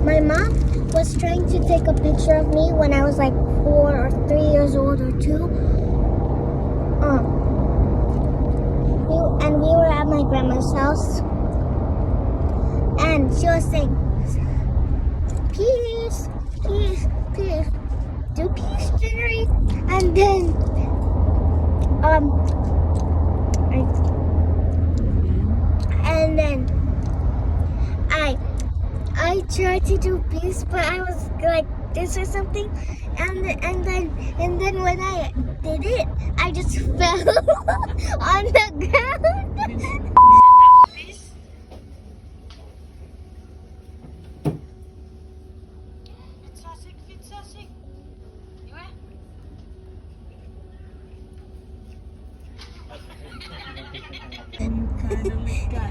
my mom was trying to take a picture of me when I was like 4 or 3 years old or 2. And we were at my grandma's house, and she was saying, "Peace, peace, peace, do peace, Jennery." And then, I tried to do peace, but I was like this or something, and then when I did it, I just fell on the ground. Kind of like that.